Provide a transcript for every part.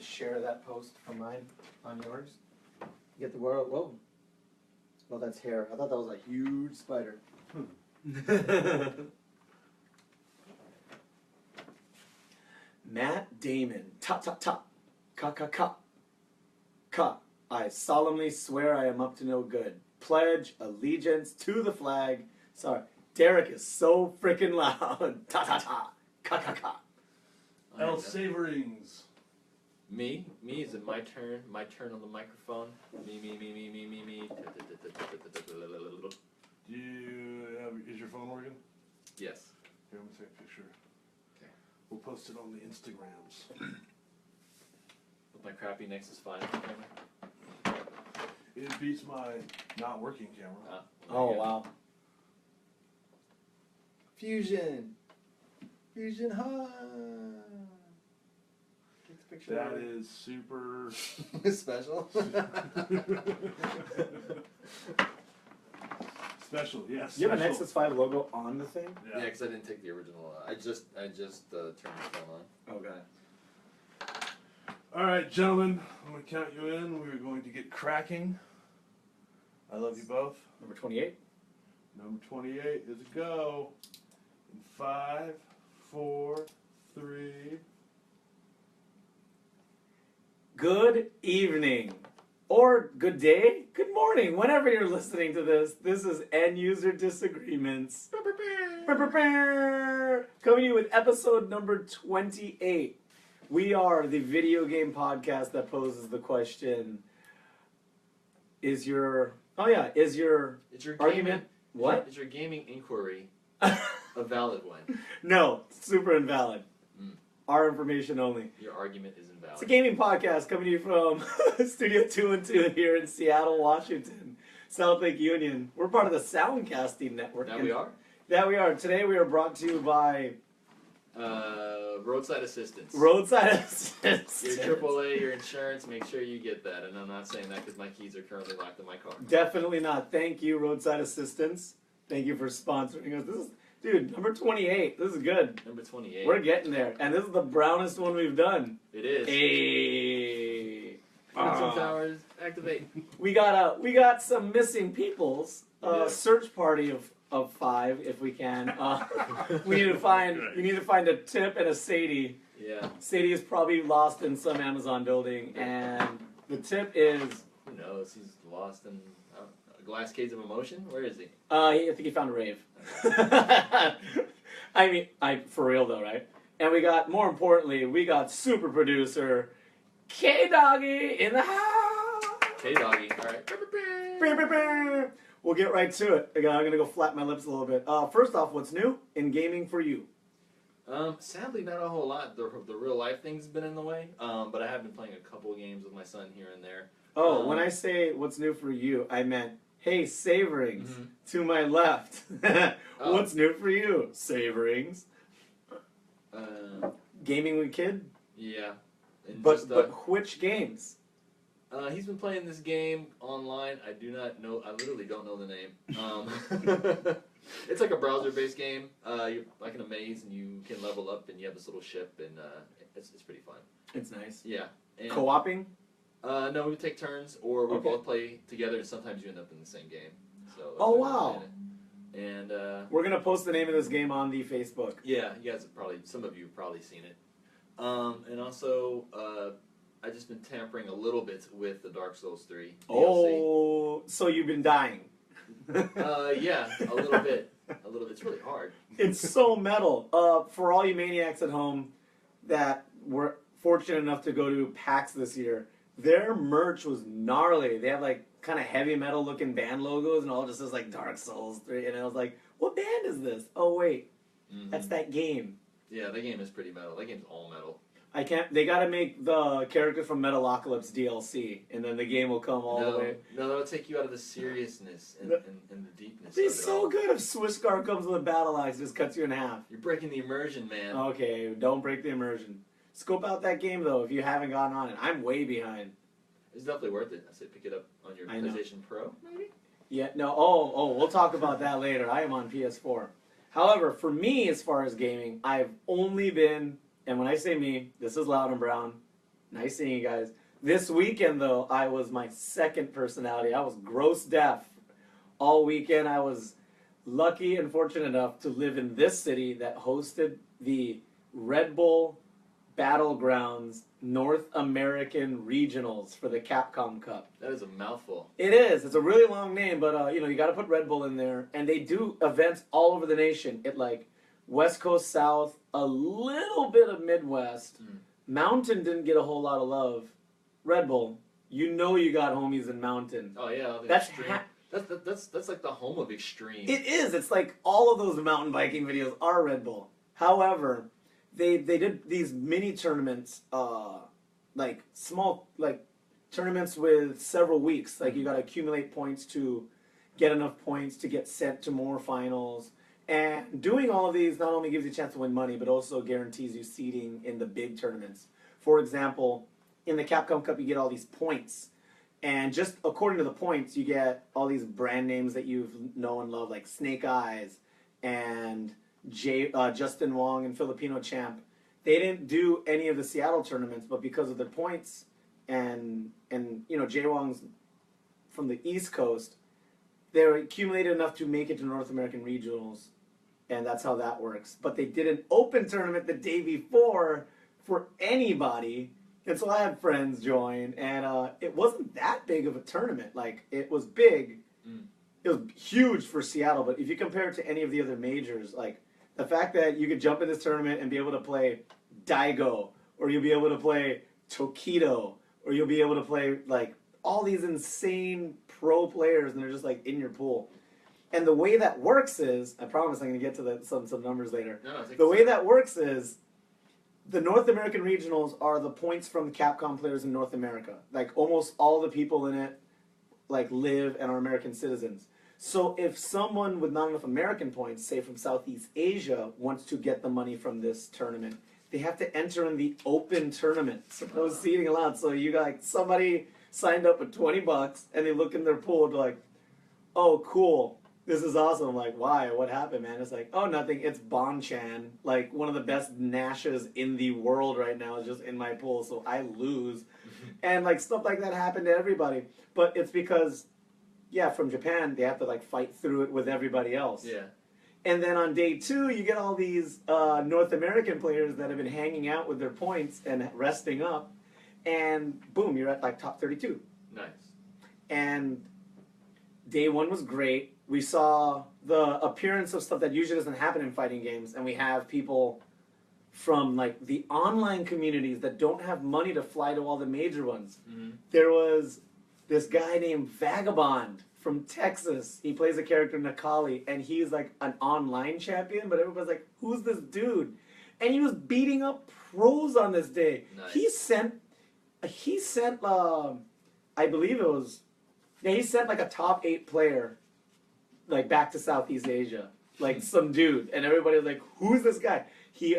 could share that post from mine on yours. Get the world. Whoa. Well, that's hair. I thought that was a huge spider. Matt Damon. Ta ta ta. Ka ka ka. Ka. I solemnly swear I am up to no good. Pledge allegiance to the flag. Sorry. Derek is so freaking loud. Ta ta ta. Ka ka ka. L. Saverings. Me? Me? Is it my turn? My turn on the microphone? Me. Do you have, is your phone working? Yes. Here, let me take a picture. Okay. We'll post it on the Instagrams. With my crappy Nexus 5 camera? It beats my not working camera. Oh, wow. Fusion. Fusion high. Take the picture. That is super special. special, yes. You have a Nexus 5 logo on the thing? Yeah, because I didn't take the original. I just turned the phone on. Okay. All right, gentlemen, I'm going to count you in. We're going to get cracking. I love you both. Number 28. Number 28 is a go. In 5, 4, 3. Good evening. Or good day, good morning, whenever you're listening to this. This is User Disagreements. Coming to you with episode number 28. We are the video game podcast that poses the question, is your argument, what? Is your gaming inquiry a valid one? No, super invalid. Our information only. Your argument is invalid. It's a gaming podcast coming to you from Studio 2 and 2 here in Seattle, Washington, South Lake Union. We're part of the Soundcasting Network. That we are? That we are. Today we are brought to you by... roadside assistance. Roadside assistance. Your AAA, your insurance, make sure you get that. And I'm not saying that because my keys are currently locked in my car. Definitely not. Thank you, Roadside Assistance. Thank you for sponsoring us. This is, dude, number 28. This is good. Number 28. We're getting there. And this is the brownest one we've done. It is. Hey. Quantum Towers, activate. We got some missing peoples. Yeah. Search party of 5 if we can. We need to find a Tip and a Sadie. Yeah. Sadie is probably lost in some Amazon building, and the Tip is... Who knows? He's lost in a glass case of emotion? Where is he? I think he found a rave. I mean, for real though, right? And more importantly, we got super producer K-Doggy in the house. K-Doggy, alright. We'll get right to it. I'm going to go flap my lips a little bit. First off, what's new in gaming for you? Sadly, not a whole lot. The real life thing's been in the way, but I have been playing a couple games with my son here and there. Oh, when I say what's new for you, I meant, hey, Saverings, to my left. What's new for you, Saverings? Gaming with kid? Yeah. And but which games? He's been playing this game online. I literally don't know the name. It's like a browser-based game. You're like in a maze, and you can level up, and you have this little ship, and it's pretty fun. It's nice. Yeah. And, co-oping? No, we take turns, or we both play together, and sometimes you end up in the same game. So. Oh wow! And we're gonna post the name of this game on the Facebook. Yeah, you guys have some of you have probably seen it. And also, I've just been tampering a little bit with the Dark Souls 3 DLC. Oh, so you've been dying. Yeah, a little bit. A little bit. It's really hard. It's so metal. For all you maniacs at home that were fortunate enough to go to PAX this year, their merch was gnarly. They had like kind of heavy metal looking band logos and all just says like Dark Souls 3. And I was like, what band is this? Oh, wait. That's that game. Yeah, that game is pretty metal. That game's all metal. They gotta make the character from Metalocalypse DLC, and then the game will come all the way. No, that'll take you out of the seriousness and the deepness. It's so good if Swisscar comes with a battle axe, just cuts you in half. You're breaking the immersion, man. Okay, don't break the immersion. Scope out that game though if you haven't gotten on it. I'm way behind. It's definitely worth it. I say pick it up on your PlayStation Pro, maybe? Yeah, no, oh, we'll talk about that later. I am on PS4. However, for me, as far as gaming, I've only been, and when I say me, this is Loud and Brown, Nice seeing you guys. This weekend, though, I was my second personality. I was gross deaf all weekend. I was lucky and fortunate enough to live in this city that hosted the Red Bull Battlegrounds North American Regionals for the Capcom Cup. That is a mouthful. It is. It's a really long name, but you got to put Red Bull in there. And they do events all over the nation. It like West Coast, South, a little bit of Midwest. Mountain didn't get a whole lot of love. Red Bull, you got homies in Mountain. Oh yeah, That's that's like the home of extreme. It is. It's like all of those mountain biking videos are Red Bull. However, they did these mini tournaments, like small tournaments with several weeks. Like you got to accumulate points to get enough points to get sent to more finals. And doing all of these not only gives you a chance to win money, but also guarantees you seeding in the big tournaments. For example, in the Capcom Cup, you get all these points. And just according to the points, you get all these brand names that you know and love, like Snake Eyes and Justin Wong and Filipino Champ. They didn't do any of the Seattle tournaments, but because of their points and Jay Wong's from the East Coast, they're accumulated enough to make it to North American Regionals, and that's how that works. But they did an open tournament the day before for anybody. And so I had friends join, and it wasn't that big of a tournament. Like, it was big. It was huge for Seattle, but if you compare it to any of the other majors, like, the fact that you could jump in this tournament and be able to play Daigo, or you'll be able to play Tokido, or you'll be able to play, like, all these insane pro players, and they're just, like, in your pool. And the way that works is, I promise I'm going to get to some numbers later. The way that works is, the North American Regionals are the points from Capcom players in North America. Like, almost all the people in it, like, live and are American citizens. So if someone with not enough American points, say from Southeast Asia, wants to get the money from this tournament, they have to enter in the open tournament. So no seating allowed. So you got, like, somebody signed up with $20, and they look in their pool, and they're like, oh, cool. This is awesome. I'm like, why? What happened, man? It's like, oh, nothing. It's Bon-chan. Like, one of the best Nashas in the world right now is just in my pool, so I lose. And, like, stuff like that happened to everybody. But it's because, yeah, from Japan, they have to, like, fight through it with everybody else. Yeah. And then on day 2, you get all these North American players that have been hanging out with their points and resting up. And, boom, you're at, like, top 32. Nice. And day 1 was great. We saw the appearance of stuff that usually doesn't happen in fighting games, and we have people from, like, the online communities that don't have money to fly to all the major ones. There was this guy named Vagabond from Texas. He plays a character, Nakali, and he's, like, an online champion, but everybody's like, who's this dude? And he was beating up pros on this day. Nice. He sent, I believe it was, he sent, like, a top 8 player, like, back to Southeast Asia, like, some dude, and everybody was like, who's this guy? He,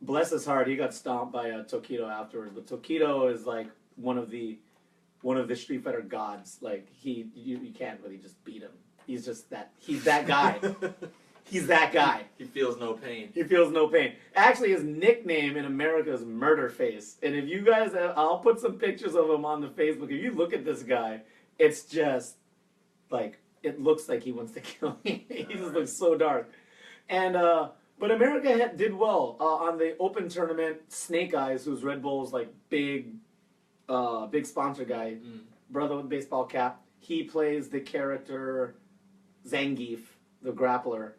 bless his heart, he got stomped by Tokido afterwards, but Tokido is, like, one of the Street Fighter gods. Like, you can't really just beat him. He's that guy. He's that guy. He feels no pain. He feels no pain. Actually, his nickname in America is Murder Face, and if you guys, I'll put some pictures of him on the Facebook. If you look at this guy, it's just, like, it looks like he wants to kill me. He just looks so dark. And but America did well on the open tournament. Snake Eyes, who's Red Bull's, like, big sponsor guy, brother with baseball cap. He plays the character Zangief, the grappler,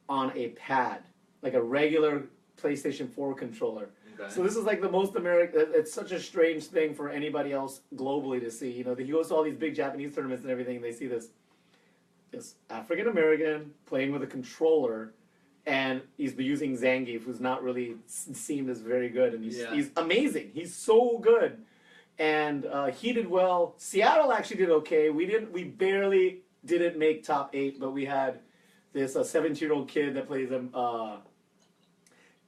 on a pad, like a regular PlayStation 4 controller. Okay. So this is, like, the most American. It's such a strange thing for anybody else globally to see. You know, he goes to all these big Japanese tournaments and everything, and they see this African American playing with a controller, and he's using Zangief, who's not really seen as very good, and he's amazing. He's so good, and he did well. Seattle actually did okay. We barely didn't make top 8, but we had this 17-year-old kid that plays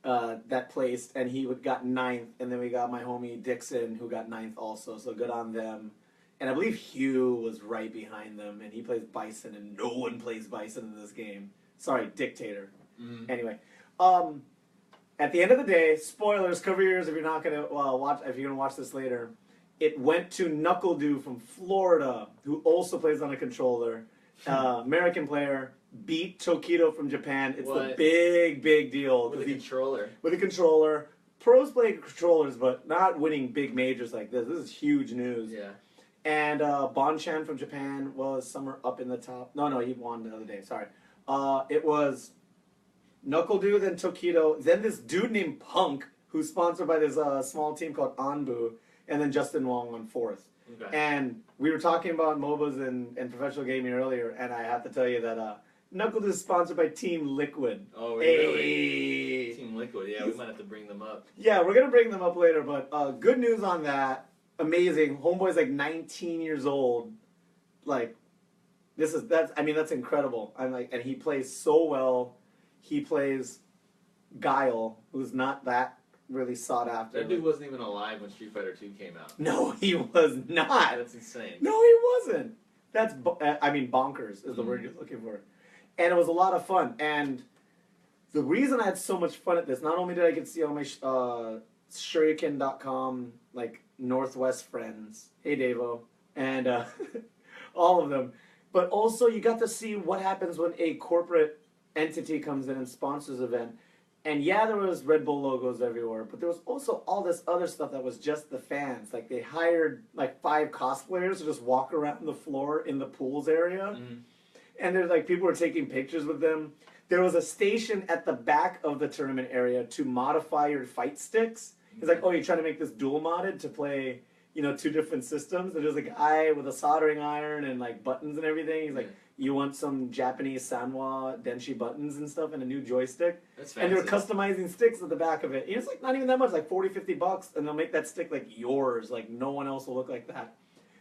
that placed, and he got 9th, and then we got my homie Dixon, who got 9th also. So good on them. And I believe Hugh was right behind them, and he plays Bison, and no one plays Bison in this game. Sorry, Dictator. Anyway, At the end of the day, spoilers, cover your ears if you're not gonna watch. If you're gonna watch this later, it went to NuckleDo from Florida, who also plays on a controller. American player beat Tokido from Japan. It's a big deal with a controller. With a controller, pros play controllers, but not winning big majors like this. This is huge news. Yeah. And Bonchan from Japan was somewhere up in the top. No, he won the other day. Sorry. It was NuckleDo, then Tokido, then this dude named Punk, who's sponsored by this small team called Anbu, and then Justin Wong on fourth. Okay. And we were talking about MOBAs and professional gaming earlier, and I have to tell you that NuckleDo is sponsored by Team Liquid. Oh, really? Team Liquid, yeah, we might have to bring them up. Yeah, we're going to bring them up later, but good news on that. Amazing. Homeboy's like 19 years old. Like, that's incredible. I'm like, and he plays so well. He plays Guile, who's not that really sought after. That dude wasn't even alive when Street Fighter 2 came out. No, he was not. That's insane. No, he wasn't. That's, bonkers is the word you're looking for. And it was a lot of fun. And the reason I had so much fun at this, not only did I get to see all my Shuriken.com, like, Northwest friends, hey Davo, and all of them, but also you got to see what happens when a corporate entity comes in and sponsors an event. And yeah, there was Red Bull logos everywhere, but there was also all this other stuff that was just the fans. Like, they hired like 5 cosplayers to just walk around the floor in the pools area. Mm-hmm. And there's like people were taking pictures with them. There was a station at the back of the tournament area to modify your fight sticks. It's like, oh, you're trying to make this dual modded to play, 2 different systems. And there's a guy with a soldering iron and like buttons and everything. He's like, you want some Japanese Sanwa Denshi buttons and stuff and a new joystick? That's fancy. And they're customizing sticks at the back of it. It's like not even that much, like $40-50, and they'll make that stick like yours. Like no one else will look like that.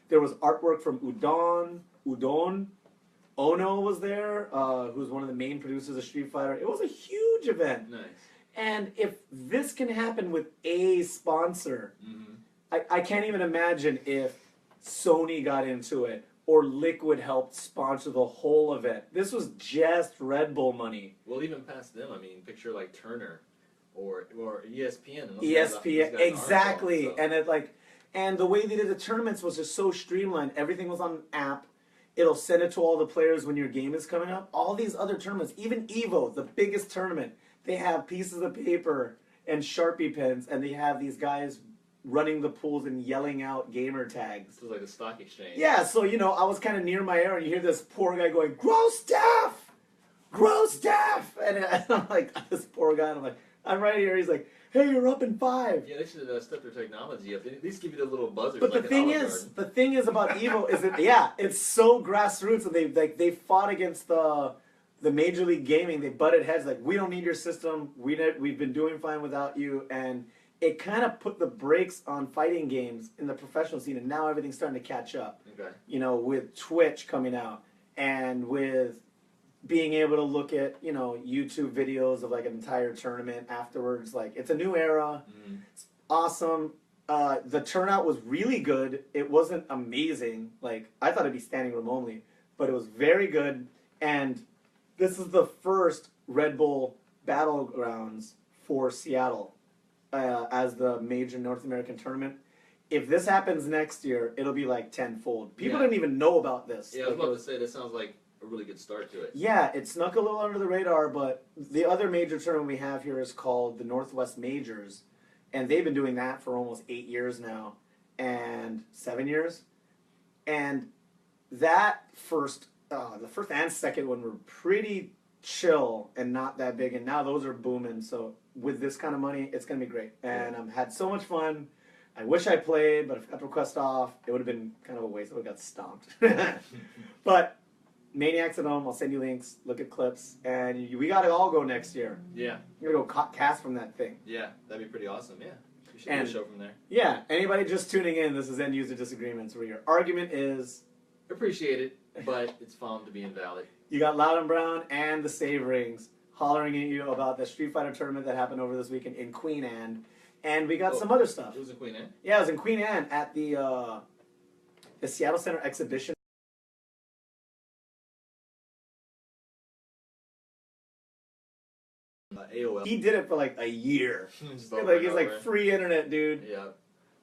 There was artwork from Udon. Ono was there, who's one of the main producers of Street Fighter. It was a huge event. Nice. And if this can happen with a sponsor, I can't even imagine if Sony got into it or Liquid helped sponsor the whole event. This was just Red Bull money. Well, even past them, I mean, picture like Turner or ESPN. And ESPN, exactly. So. And the way they did the tournaments was just so streamlined. Everything was on an app. It'll send it to all the players when your game is coming up. All these other tournaments, even EVO, the biggest tournament, they have pieces of paper and Sharpie pens, and they have these guys running the pools and yelling out gamer tags. This was like the stock exchange. Yeah, so, I was kind of near my area, and you hear this poor guy going, "Grow staff! Grow staff!" And I'm like, this poor guy, and I'm like, I'm right here. He's like, "Hey, you're up in 5. Yeah, they should step their technology up. They at least give you the little buzzers. But like the thing is about Evo is that it's so grassroots, and they fought against the Major League Gaming. They butted heads like, we don't need your system. We've been doing fine without you, and it kind of put the brakes on fighting games in the professional scene, and now everything's starting to catch up. Okay. With Twitch coming out and with being able to look at, YouTube videos of like an entire tournament afterwards. Like, it's a new era. It's awesome. The turnout was really good. It wasn't amazing. Like, I thought it'd be standing room only, but it was very good. And this is the first Red Bull Battlegrounds for Seattle as the major North American tournament. If this happens next year, it'll be like tenfold. People didn't even know about this. Yeah, I was about to say, that sounds like a really good start to it. Yeah, it snuck a little under the radar, but the other major tournament we have here is called the Northwest Majors, and they've been doing that for almost 8 years now, and 7 years. And that the first and second one were pretty chill and not that big, and now those are booming. So with this kind of money, it's going to be great. And I've had so much fun. I wish I played, but if I got the request off, it would have been kind of a waste. I would have got stomped. But Maniacs at Home, I'll send you links, look at clips, and we got to all go next year. Yeah. We're going to go cast from that thing. Yeah, that'd be pretty awesome, yeah. We should do a show from there. Yeah, anybody just tuning in, this is End User Disagreements, where your argument is... Appreciate it, but it's found to be invalid. You got LoudnBrown and the Save Rings hollering at you about the Street Fighter tournament that happened over this weekend in Queen Anne. And we got some other stuff. It was in Queen Anne? Yeah, it was in Queen Anne at the Seattle Center exhibition. AOL. He did it for like a year. Just Like over and he's like over. free internet, dude. Yeah.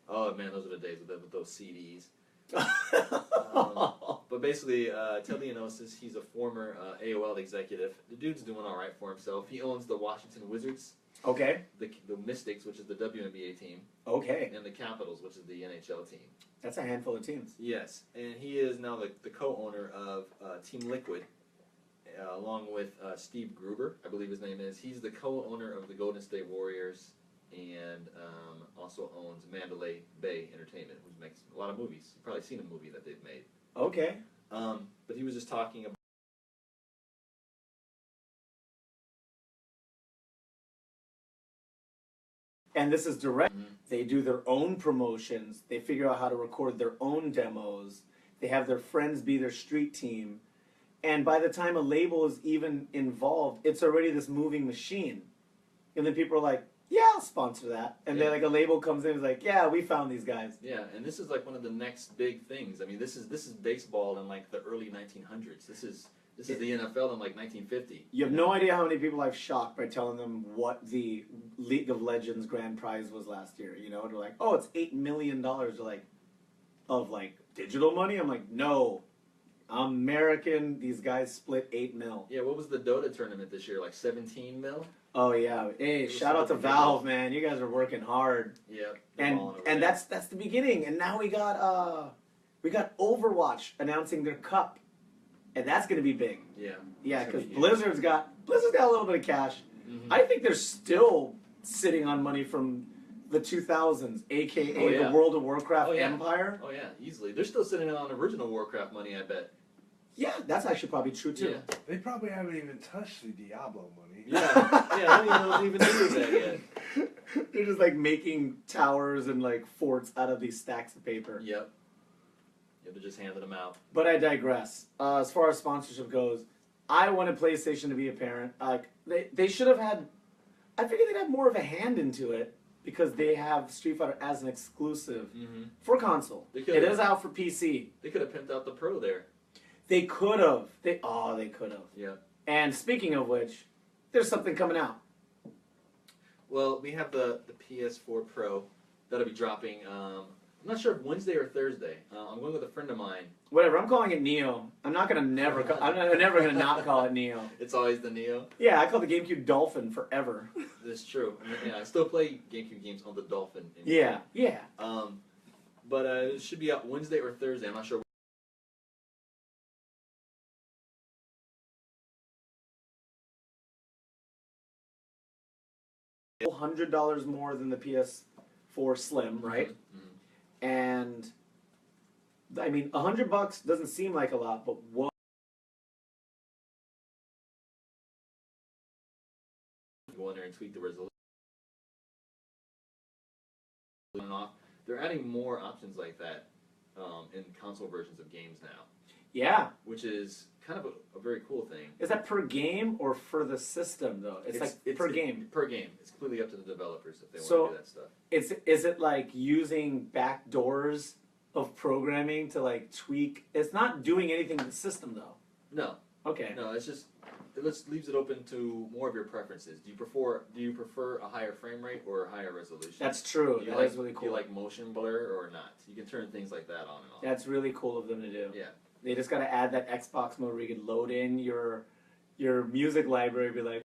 Oh man, those are the days with those CDs. But basically, Teleonosis, he's a former AOL executive. The dude's doing all right for himself. He owns the Washington Wizards, Okay. the Mystics, which is the WNBA team, Okay. and the Capitals, which is the NHL team. That's a handful of teams. Yes, and he is now the co-owner of Team Liquid, along with Steve Gruber, I believe his name is. He's the co-owner of the Golden State Warriors, and also owns Mandalay Bay Entertainment, which makes a lot of movies. You've probably seen a movie that they've made. Okay. But he was just talking about. And this is direct. They do their own promotions. They figure out how to record their own demos. They have their friends be their street team. And by the time a label is even involved, it's already this moving machine. And then people are like, yeah, I'll sponsor that. And then like a label comes in and is like, yeah, we found these guys. Yeah, and this is like one of the next big things. I mean, this is baseball in like the early 1900s. This is the NFL in like 1950. You have no idea how many people I've shocked by telling them what the League of Legends grand prize was last year. You know, they're like, oh, it's $8 million. They're like, of like digital money? I'm like, no. American, these guys split 8 mil. Yeah, what was the Dota tournament this year? Like 17 mil? Oh yeah. Hey, shout out to Valve, man. You guys are working hard. Yeah. And that's the beginning. And now we got Overwatch announcing their cup. And that's gonna be big. Yeah. Yeah, because Blizzard's got a little bit of cash. Mm-hmm. I think they're still sitting on money from the 2000s, aka the World of Warcraft empire. Oh yeah, easily. They're still sitting on original Warcraft money, I bet. Yeah, that's actually probably true too. Yeah. They probably haven't even touched the Diablo money. Yeah, I don't even know if they even do that yet. They're just like making towers and like forts out of these stacks of paper. Yep. Yeah, they're just handing them out. But I digress. As far as sponsorship goes, I wanted PlayStation to be a parent. Like they should have had. I figured they'd have more of a hand into it because they have Street Fighter as an exclusive for console. It is out for PC. They could have pimped out the Pro there. They could have. They could have. Yeah. And speaking of which, there's something coming out. Well, we have the PS4 Pro that'll be dropping. I'm not sure if Wednesday or Thursday. I'm going with a friend of mine. Whatever. I'm calling it Neo. I'm never gonna not call it Neo. It's always the Neo. Yeah, I called the GameCube Dolphin forever. That's true. I mean, yeah, I still play GameCube games on the Dolphin. Yeah. But it should be out Wednesday or Thursday. I'm not sure. $100 more than the PS4 Slim, right? Mm-hmm. And I mean, $100 doesn't seem like a lot, but what? Go in there and tweak the resolution. Off. They're adding more options like that in console versions of games now. Yeah. Which is kind of a very cool thing. Is that per game or for the system though? It's per game. Per game. It's completely up to the developers if they want to do that stuff. Is it like using back doors of programming to like tweak? It's not doing anything to the system though. No. Okay. No, it leaves it open to more of your preferences. Do you prefer a higher frame rate or a higher resolution? That's true. That is really cool. Do you like motion blur or not? You can turn things like that on and off. That's really cool of them to do. Yeah. They just got to add that Xbox mode where you can load in your music library and be like,